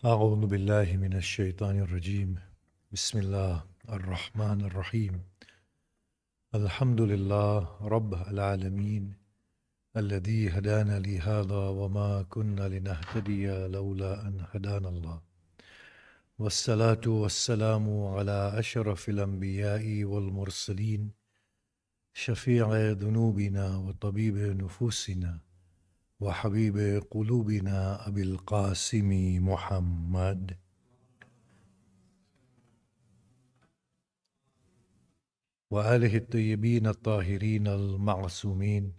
أعوذ بالله من الشيطان الرجيم بسم الله الرحمن الرحيم الحمد لله رب العالمين الذي هدانا لهذا وما كنا لنهتدي لولا أن هدانا الله والصلاة والسلام على أشرف الأنبياء والمرسلين شفيع ذنوبنا وطبيب نفوسنا وحبيب قلوبنا أبي القاسم محمد وآله الطيبين الطاهرين المعصومين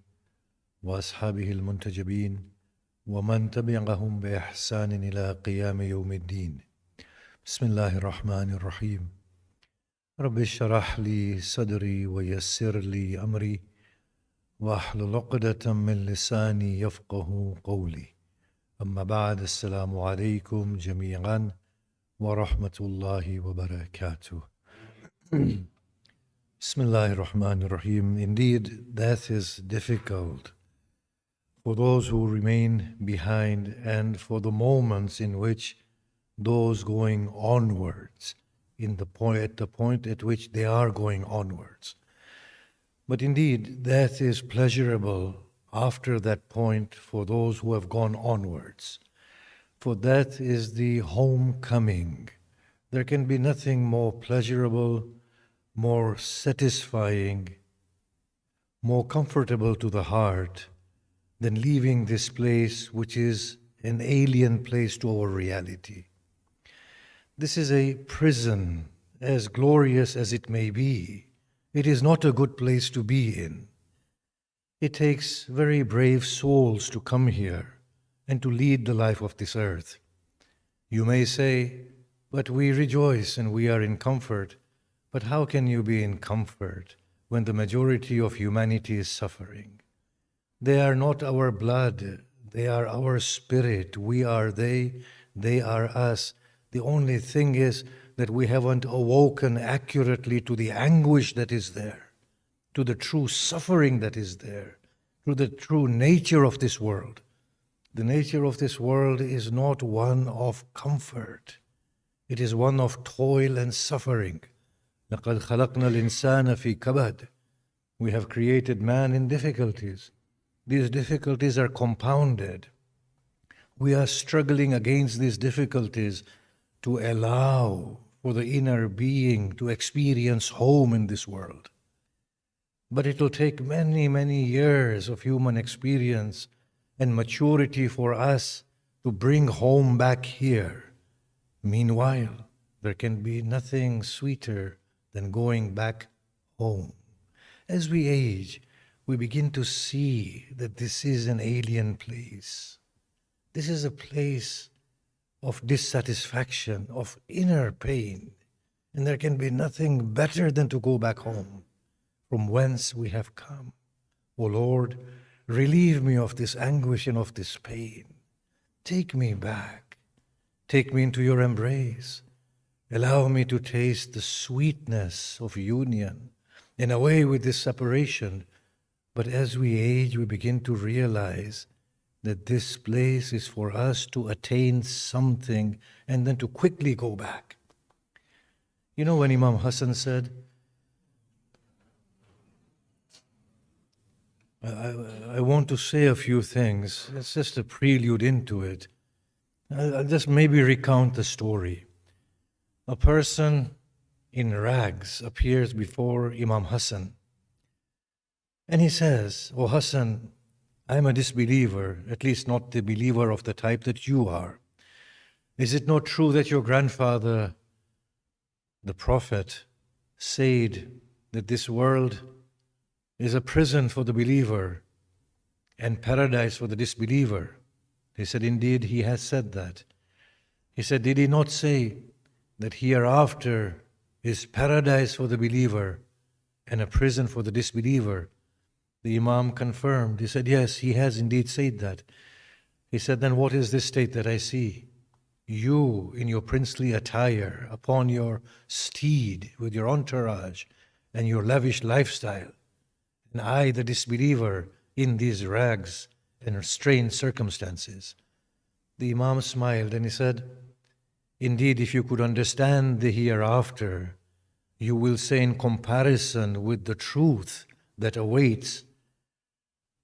وأصحابه المنتجبين ومن تبعهم بإحسان إلى قيام يوم الدين. بسم الله الرحمن الرحيم. رب اشرح لي صدري ويسر لي أمري واحلل عقدة من لساني يفقه قولي. أما بعد، السلام عليكم جميعا ورحمة الله وبركاته. Bismillahir Rahmanir Rahim. Indeed, death is difficult for those who remain behind and for the moments in which those going onwards, at the point at which they are going onwards. But indeed, death is pleasurable after that point for those who have gone onwards. For that is the homecoming. There can be nothing more pleasurable, more satisfying, more comfortable to the heart than leaving this place which is an alien place to our reality. This is a prison, as glorious as it may be. It is not a good place to be in. It takes very brave souls to come here and to lead the life of this earth. You may say, but we rejoice and we are in comfort. But how can you be in comfort when the majority of humanity is suffering? They are not our blood, they are our spirit. We are they are us. The only thing is that we haven't awoken accurately to the anguish that is there, to the true suffering that is there, to the true nature of this world. The nature of this world is not one of comfort. It is one of toil and suffering. لَقَدْ خَلَقْنَا الْإِنسَانَ فِي كَبَدٍ. We have created man in difficulties. These difficulties are compounded. We are struggling against these difficulties to allow for the inner being to experience home in this world. But it will take many, many years of human experience and maturity for us to bring home back here. Meanwhile, there can be nothing sweeter than going back home. As we age, we begin to see that this is an alien place. This is a place of dissatisfaction, of inner pain. And there can be nothing better than to go back home, from whence we have come. O Lord, relieve me of this anguish and of this pain. Take me back. Take me into your embrace. Allow me to taste the sweetness of union and away with this separation. But as we age, we begin to realize that this place is for us to attain something and then to quickly go back. You know when Imam Hassan said, I want to say a few things. It's just a prelude into it. I'll just maybe recount the story. A person in rags appears before Imam Hassan and he says, "Oh Hassan, I'm a disbeliever, at least not the believer of the type that you are. Is it not true that your grandfather, the Prophet, said that this world is a prison for the believer and paradise for the disbeliever?" He said, "Indeed, he has said that." He said, "Did he not say that hereafter is paradise for the believer and a prison for the disbeliever?" The Imam confirmed. He said, "Yes, he has indeed said that." He said, "Then what is this state that I see? You in your princely attire, upon your steed, with your entourage and your lavish lifestyle, and I, the disbeliever, in these rags and strained circumstances." The Imam smiled and he said, Indeed, if you could understand the hereafter, you will say in comparison with the truth that awaits,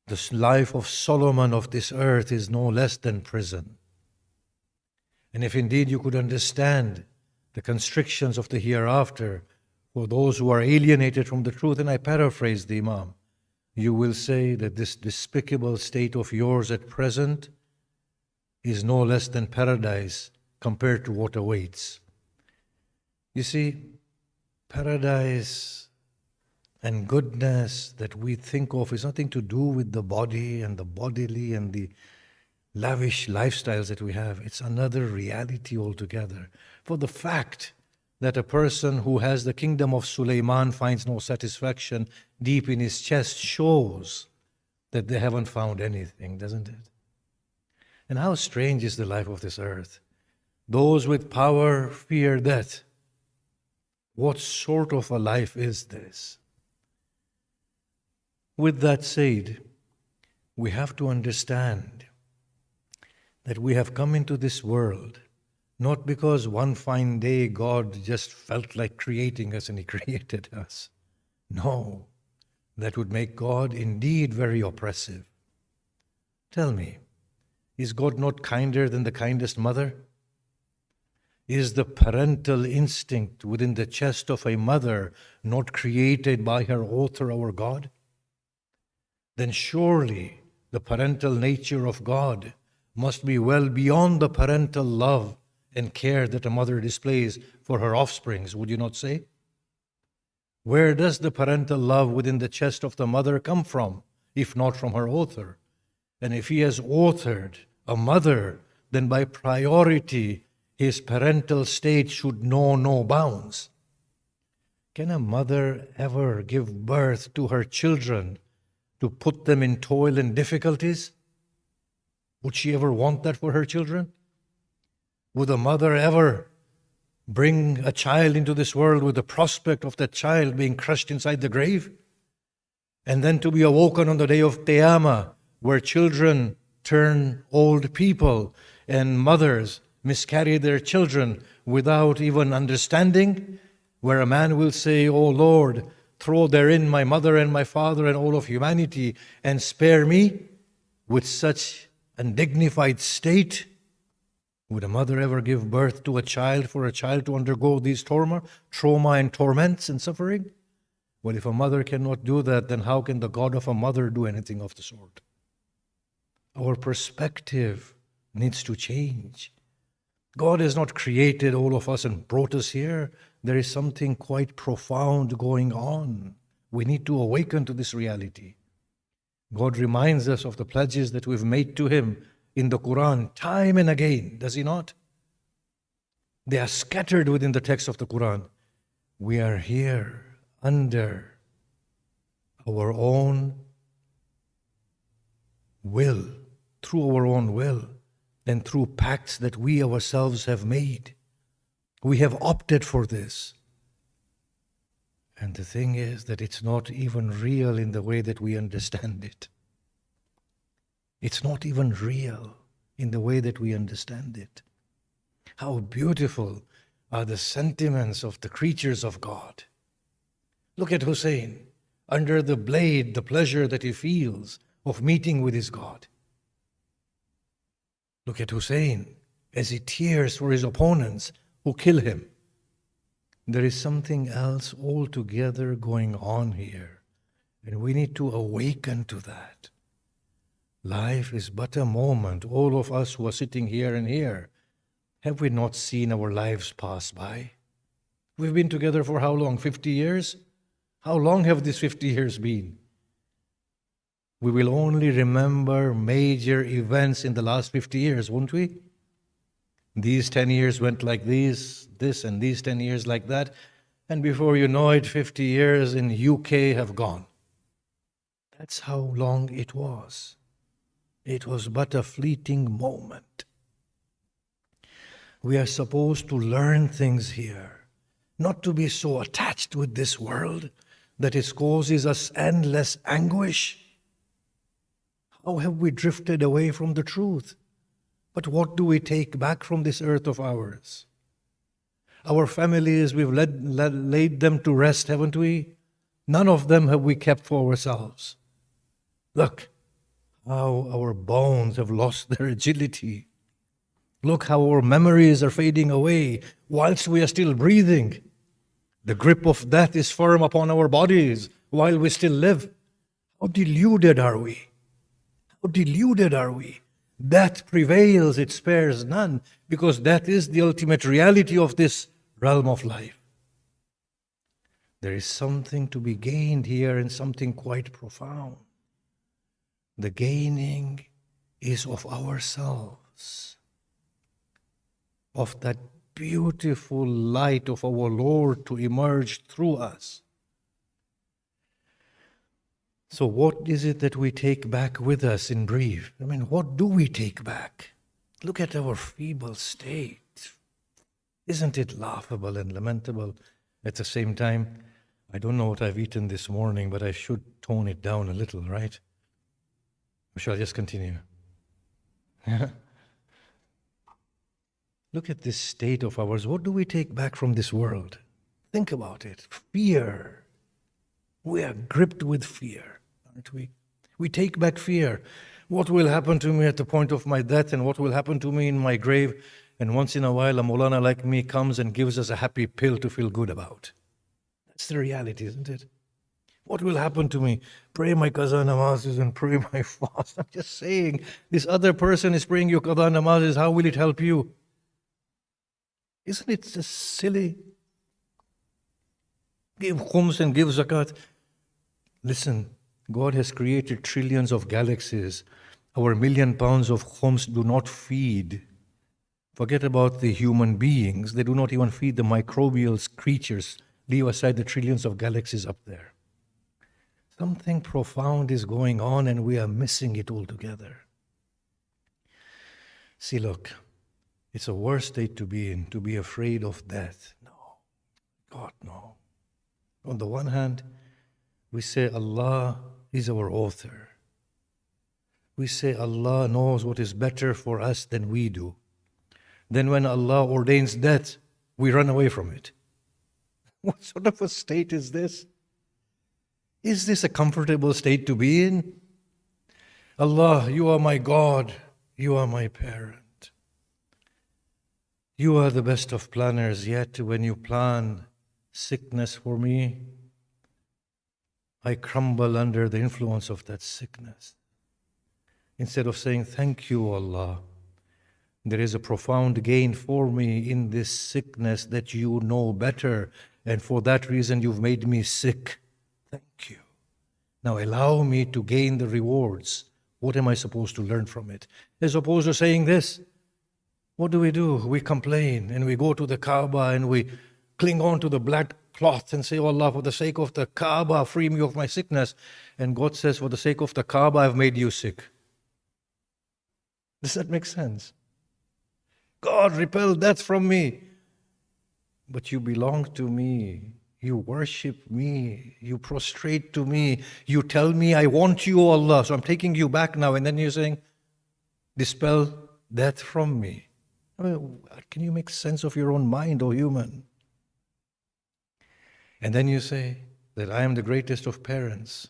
the life of Solomon of this earth is no less than prison. And if indeed you could understand the constrictions of the hereafter for those who are alienated from the truth, and I paraphrase the Imam, you will say that this despicable state of yours at present is no less than paradise compared to what awaits. You see, paradise and goodness that we think of is nothing to do with the body and the bodily and the lavish lifestyles that we have. It's another reality altogether. For the fact that a person who has the kingdom of Sulaiman finds no satisfaction deep in his chest shows that they haven't found anything, doesn't it? And how strange is the life of this earth. Those with power fear death. What sort of a life is this? With that said, we have to understand that we have come into this world not because one fine day God just felt like creating us and He created us. No, that would make God indeed very oppressive. Tell me, is God not kinder than the kindest mother? Is the parental instinct within the chest of a mother not created by her author, our God? Then surely the parental nature of God must be well beyond the parental love and care that a mother displays for her offsprings, would you not say? Where does the parental love within the chest of the mother come from, if not from her author? And if He has authored a mother, then by priority, His parental state should know no bounds. Can a mother ever give birth to her children to put them in toil and difficulties? Would she ever want that for her children? Would a mother ever bring a child into this world with the prospect of that child being crushed inside the grave? And then to be awoken on the day of Qiyamah, where children turn old people and mothers miscarry their children without even understanding, where a man will say, "O Lord, throw therein my mother and my father and all of humanity and spare me," with such undignified state? Would a mother ever give birth to a child for a child to undergo these trauma and torments and suffering? Well, if a mother cannot do that, then how can the God of a mother do anything of the sort? Our perspective needs to change. God has not created all of us and brought us here. There is something quite profound going on. We need to awaken to this reality. God reminds us of the pledges that we've made to Him in the Quran time and again, does He not? They are scattered within the text of the Quran. We are here under our own will, through our own will, and through pacts that we ourselves have made. We have opted for this. And the thing is that it's not even real in the way that we understand it. It's not even real in the way that we understand it. How beautiful are the sentiments of the creatures of God. Look at Hussain, under the blade, the pleasure that he feels of meeting with his God. Look at Hussain as he tears for his opponents who kill him. There is something else altogether going on here, and we need to awaken to that. Life is but a moment. All of us who are sitting here and here, have we not seen our lives pass by? We've been together for how long? 50 years? How long have these 50 years been? We will only remember major events in the last 50 years, won't we? These 10 years went like this, and these 10 years like that. And before you know it, 50 years in UK have gone. That's how long it was. It was but a fleeting moment. We are supposed to learn things here, not to be so attached with this world that it causes us endless anguish. How have we drifted away from the truth? But what do we take back from this earth of ours? Our families, we've laid them to rest, haven't we? None of them have we kept for ourselves. Look how our bones have lost their agility. Look how our memories are fading away whilst we are still breathing. The grip of death is firm upon our bodies while we still live. How deluded are we? How deluded are we? Death prevails, it spares none, because that is the ultimate reality of this realm of life. There is something to be gained here and something quite profound. The gaining is of ourselves, of that beautiful light of our Lord to emerge through us. So what is it that we take back with us in brief? I mean, what do we take back? Look at our feeble state. Isn't it laughable and lamentable at the same time? I don't know what I've eaten this morning, but I should tone it down a little, right? Or shall I just continue? Look at this state of ours. What do we take back from this world? Think about it. Fear. We are gripped with fear, aren't we? We take back fear. What will happen to me at the point of my death, and what will happen to me in my grave? And once in a while, a Maulana like me comes and gives us a happy pill to feel good about. That's the reality, isn't it? What will happen to me? Pray my qaza namazes and pray my fast. I'm just saying, this other person is praying your qaza namazes. How will it help you? Isn't it just silly? Give khums and give zakat. Listen, God has created trillions of galaxies. Our £1,000,000 of khums do not feed. Forget about the human beings. They do not even feed the microbial creatures. Leave aside the trillions of galaxies up there. Something profound is going on and we are missing it altogether. See, look, it's a worse state to be in, to be afraid of death. No, God, no. On the one hand, we say Allah is our author. We say Allah knows what is better for us than we do. Then when Allah ordains death, we run away from it. What sort of a state is this? Is this a comfortable state to be in? Allah, you are my God, you are my parent. You are the best of planners, yet when you plan sickness for me, I crumble under the influence of that sickness. Instead of saying, thank you, Allah, there is a profound gain for me in this sickness that you know better, and for that reason you've made me sick. Thank you. Now allow me to gain the rewards. What am I supposed to learn from it? As opposed to saying this, what do? We complain and we go to the Kaaba and we cling on to the black cloth and say, oh Allah, for the sake of the Kaaba, free me of my sickness. And God says, for the sake of the Kaaba, I've made you sick. Does that make sense? God, repel death from me. But you belong to me. You worship me. You prostrate to me. You tell me, I want you, O Allah. So I'm taking you back now. And then you're saying, dispel death from me. I mean, can you make sense of your own mind, O human? And then you say that I am the greatest of parents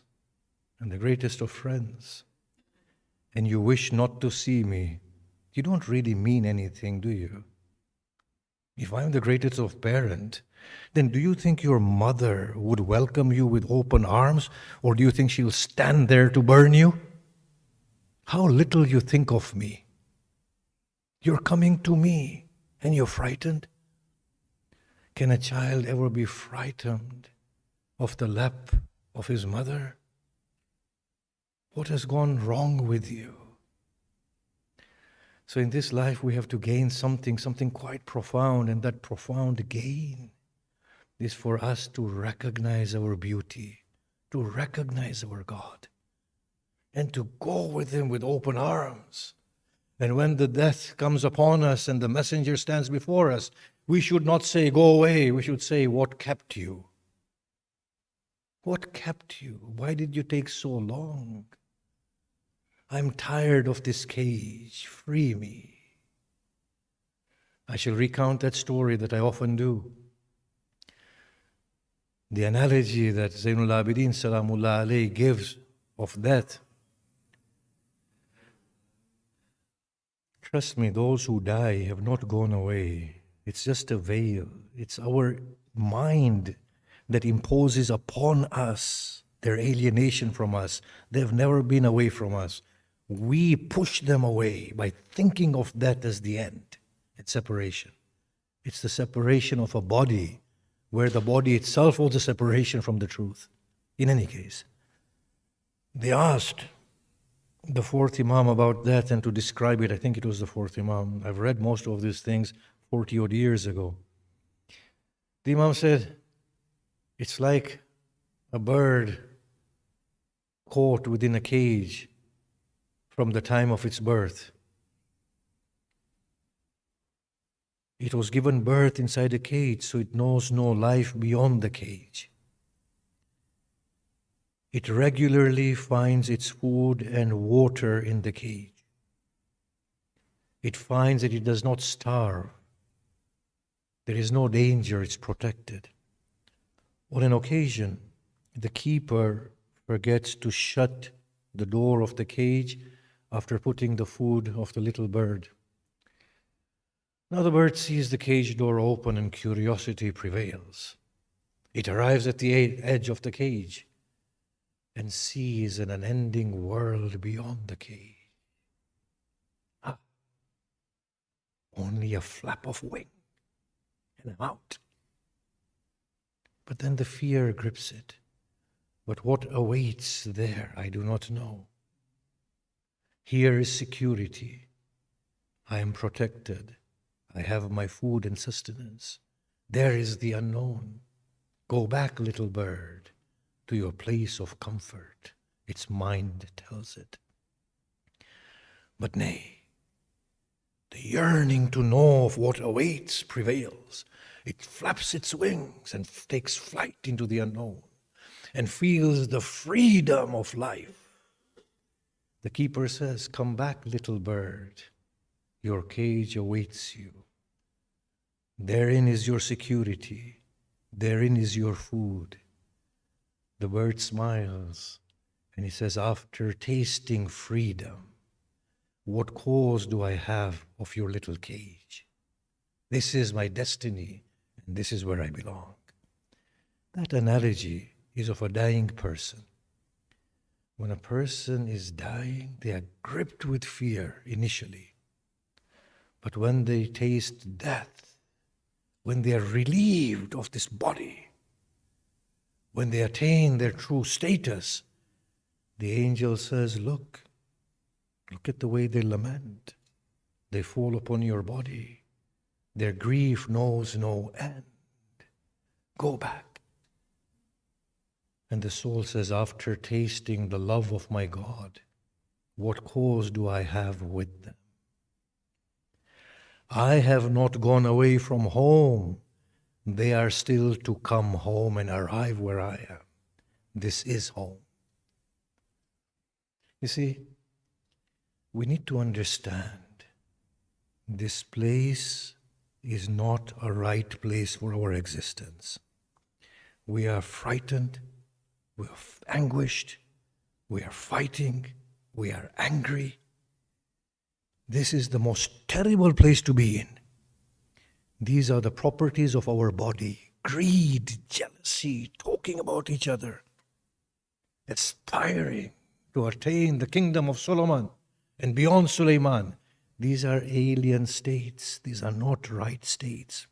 and the greatest of friends. And you wish not to see me. You don't really mean anything, do you? If I am the greatest of parents, then do you think your mother would welcome you with open arms, or do you think she'll stand there to burn you? How little you think of me. You're coming to me and you're frightened. Can a child ever be frightened of the lap of his mother? What has gone wrong with you? So in this life we have to gain something quite profound, and that profound gain is for us to recognize our beauty, to recognize our God, and to go with Him with open arms. And when the death comes upon us and the messenger stands before us, we should not say, go away. We should say, what kept you? What kept you? Why did you take so long? I'm tired of this cage. Free me. I shall recount that story that I often do. The analogy that Zainul Abidin Salamullah alayhi gives of that. Trust me, those who die have not gone away. It's just a veil. It's our mind that imposes upon us their alienation from us. They've never been away from us. We push them away by thinking of that as the end. It's separation. It's the separation of a body, where the body itself was a separation from the truth. In any case, they asked the fourth Imam about that, and to describe it, I think it was the fourth Imam. I've read most of these things 40 odd years ago. The Imam said, it's like a bird caught within a cage from the time of its birth. It was given birth inside a cage, so it knows no life beyond the cage. It regularly finds its food and water in the cage. It finds that it does not starve. There is no danger, it's protected. On an occasion, the keeper forgets to shut the door of the cage after putting the food of the little bird. Now the bird sees the cage door open and curiosity prevails. It arrives at the edge of the cage and sees an unending world beyond the cage. Only a flap of wing, and I'm out. But then the fear grips it. But what awaits there, I do not know. Here is security. I am protected. I have my food and sustenance. There is the unknown. Go back, little bird, to your place of comfort. Its mind tells it. But nay, the yearning to know of what awaits prevails. It flaps its wings and takes flight into the unknown and feels the freedom of life. The keeper says, come back, little bird. Your cage awaits you. Therein is your security. Therein is your food. The bird smiles and he says, after tasting freedom, what cause do I have of your little cage? This is my destiny, and this is where I belong. That analogy is of a dying person. When a person is dying, they are gripped with fear initially. But when they taste death, when they are relieved of this body, when they attain their true status, the angel says, look at the way they lament. They fall upon your body. Their grief knows no end. Go back. And the soul says, after tasting the love of my God, what cause do I have with them? I have not gone away from home. They are still to come home and arrive where I am. This is home. You see, we need to understand this place is not a right place for our existence. We are frightened, we are anguished, we are fighting, we are angry. This is the most terrible place to be in. These are the properties of our body: greed, jealousy, talking about each other, aspiring to attain the kingdom of Solomon and beyond Sulaiman. These are alien states. These are not right states.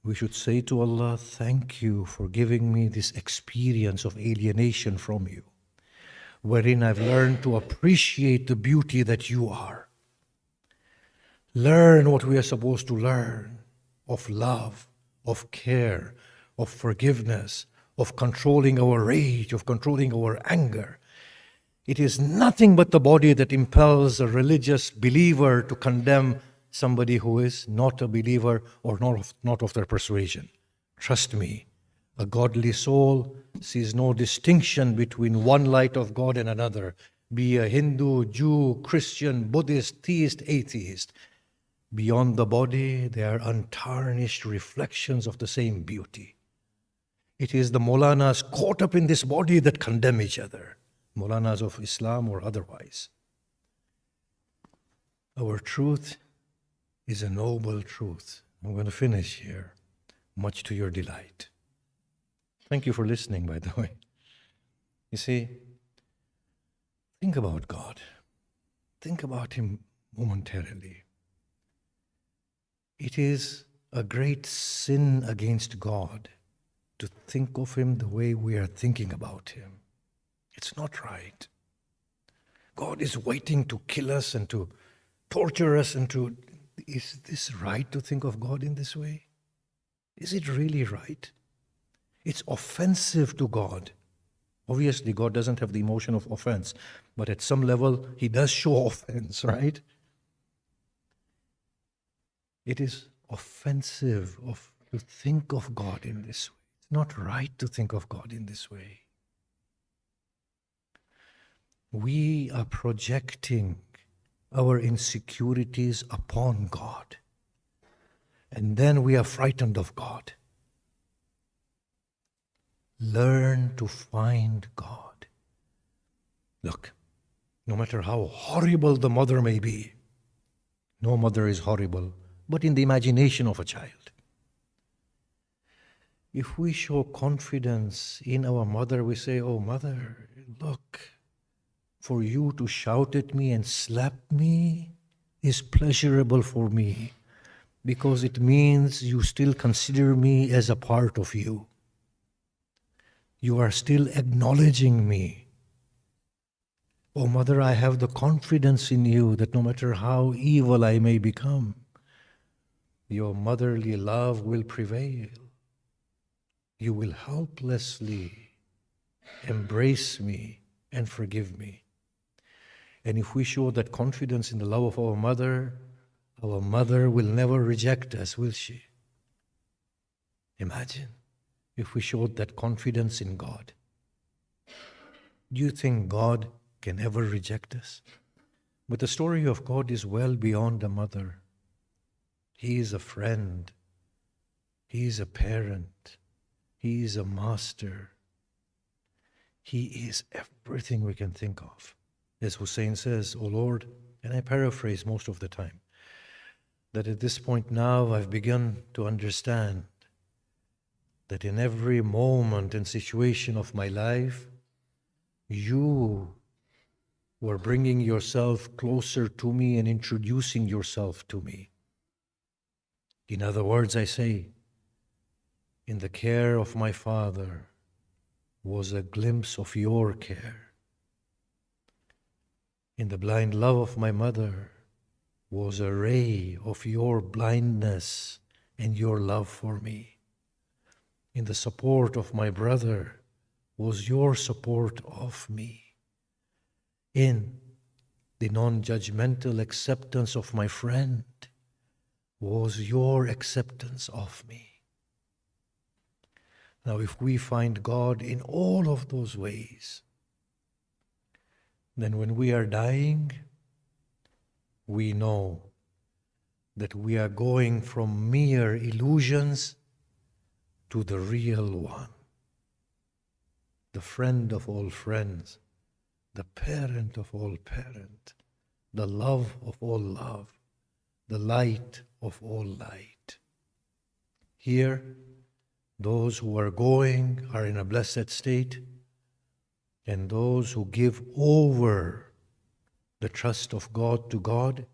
We should say to Allah, thank you for giving me this experience of alienation from you, wherein I've learned to appreciate the beauty that you are. Learn what we are supposed to learn of love, of care, of forgiveness, of controlling our rage, of controlling our anger. It is nothing but the body that impels a religious believer to condemn somebody who is not a believer or not of their persuasion. Trust me, a godly soul sees no distinction between one light of God and another, be a Hindu, Jew, Christian, Buddhist, theist, atheist. Beyond the body, they are untarnished reflections of the same beauty. It is the Maulanas caught up in this body that condemn each other, Maulanas of Islam or otherwise. Our truth is a noble truth. I'm going to finish here, much to your delight. Thank you for listening, by the way. You see, think about God. Think about Him momentarily. It is a great sin against God to think of Him the way we are thinking about Him. It's not right. God is waiting to kill us and to torture us and to... Is this right to think of God in this way? Is it really right? It's offensive to God. Obviously, God doesn't have the emotion of offense, but at some level, He does show offense, right? It is offensive to think of God in this way. It's not right to think of God in this way. We are projecting our insecurities upon God, and then we are frightened of God. Learn to find God. Look, no matter how horrible the mother may be, no mother is horrible, but in the imagination of a child. If we show confidence in our mother, we say, "Oh, mother, look, for you to shout at me and slap me is pleasurable for me, because it means you still consider me as a part of you. You are still acknowledging me. Oh, mother, I have the confidence in you that no matter how evil I may become, your motherly love will prevail. You will helplessly embrace me and forgive me." And if we show that confidence in the love of our mother will never reject us, will she? Imagine if we showed that confidence in God. Do you think God can ever reject us? But the story of God is well beyond a mother. He is a friend. He is a parent. He is a master. He is everything we can think of. As Hussain says, "O Lord," and I paraphrase most of the time, that at this point now I've begun to understand that in every moment and situation of my life, you were bringing yourself closer to me and introducing yourself to me. In other words, I say, in the care of my father was a glimpse of your care. In the blind love of my mother was a ray of your blindness and your love for me. In the support of my brother was your support of me. In the non-judgmental acceptance of my friend was your acceptance of me. Now, if we find God in all of those ways, then when we are dying, we know that we are going from mere illusions to the real one, the friend of all friends, the parent of all parents, the love of all love, the light of all light. Here, those who are going are in a blessed state, and those who give over the trust of God to God,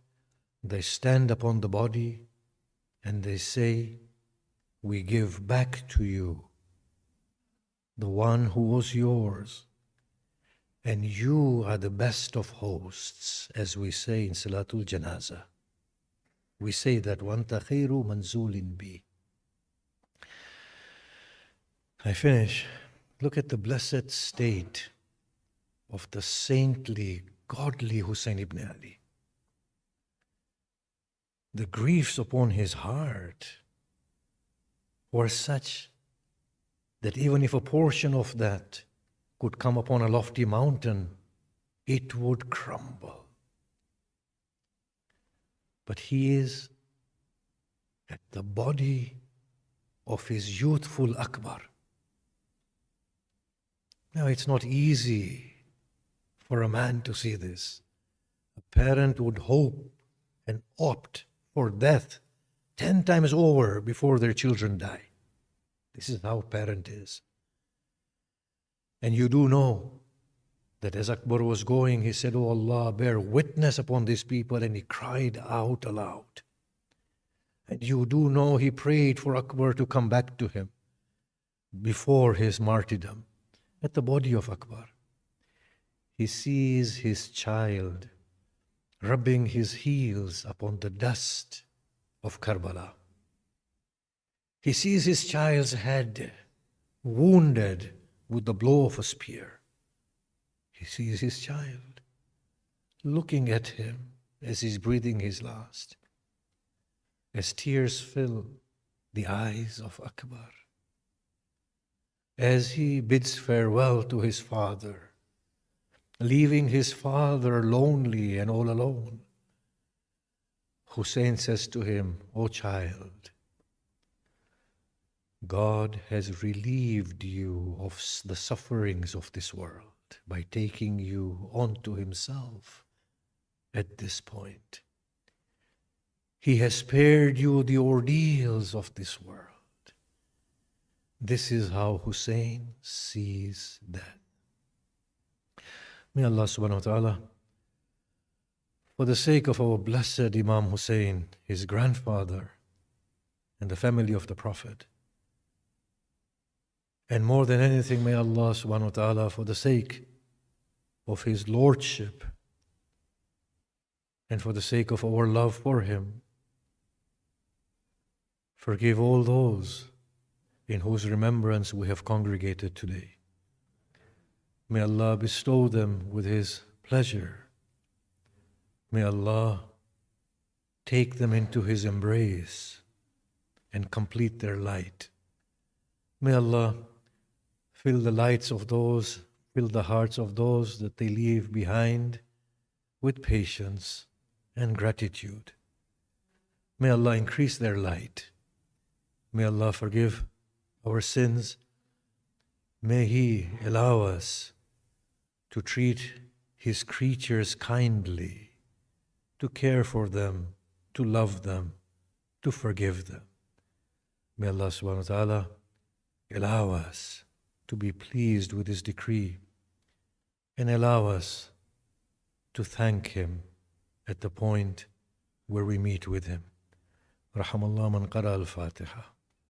they stand upon the body and they say, "We give back to you the one who was yours, and you are the best of hosts," as we say in Salatul Janazah. We say that, "Wanta khairu manzulin bi." I finish. Look at the blessed state of the saintly, godly Hussain ibn Ali. The griefs upon his heart were such that even if a portion of that could come upon a lofty mountain, it would crumble. But he is at the body of his youthful Akbar. Now, it's not easy for a man to see this. A parent would hope and opt for death 10 times over before their children die. This is how parent is. And you do know that as Akbar was going, he said, "Oh Allah, bear witness upon these people," and he cried out aloud. And you do know he prayed for Akbar to come back to him before his martyrdom. At the body of Akbar, he sees his child rubbing his heels upon the dust of Karbala. He sees his child's head wounded with the blow of a spear. He sees his child looking at him as he's breathing his last. As tears fill the eyes of Akbar, as he bids farewell to his father, leaving his father lonely and all alone, Hussain says to him, "O child, God has relieved you of the sufferings of this world by taking you onto himself at this point. He has spared you the ordeals of this world." This is how Hussain sees death. May Allah subhanahu wa ta'ala, for the sake of our blessed Imam Hussain, his grandfather, and the family of the Prophet, and more than anything, may Allah subhanahu wa ta'ala, for the sake of his lordship, and for the sake of our love for him, forgive all those in whose remembrance we have congregated today. May Allah bestow them with his pleasure. May Allah take them into his embrace and complete their light. May Allah fill the hearts of those that they leave behind with patience and gratitude. May Allah increase their light. May Allah forgive our sins. May He allow us to treat His creatures kindly, to care for them, to love them, to forgive them. May Allah subhanahu wa ta'ala allow us to be pleased with His decree and allow us to thank Him at the point where we meet with Him. Rahamallah man qara al-Fatiha.